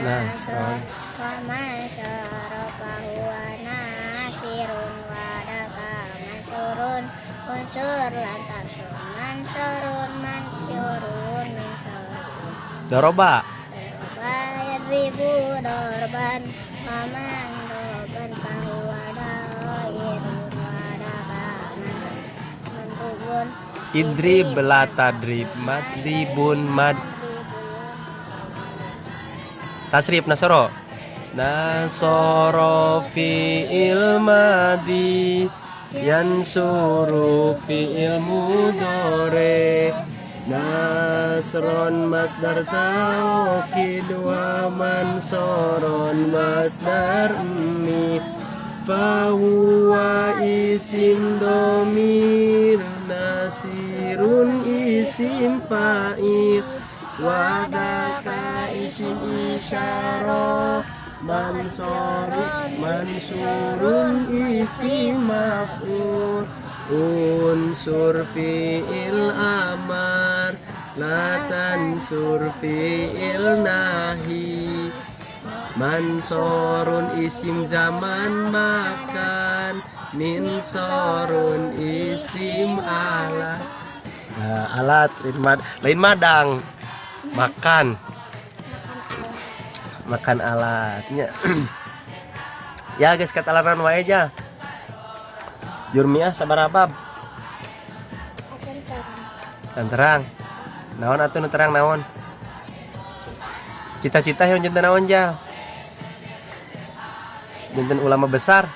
nasron wa man sarafahu wa nasirun wa daka mansurun unsur lantasun mansurun mansurun minsurun doroba ribu dorban paman dorban bahwa dairun wadaka mentubun idrib latadrib madribun mad tasrif nasoro nasoro fi'il madi yansuru fi'il mudhari nasron masdar taukid wa mansoron masdar mi fahuwa isim domir nasirun isim fa'il wadaka isim isyarah mansurun isim maf'ul unsur fi'il amar latan fi'il nahi mansurun isim zaman makan minsorun isim alat. Nah, alat lain madang makan alatnya. Ya guys, kata laran wae aja. Jurmiah sabarabab canterang naon atuh nu terang naon cita-cita yang janten naon jal janten ulama besar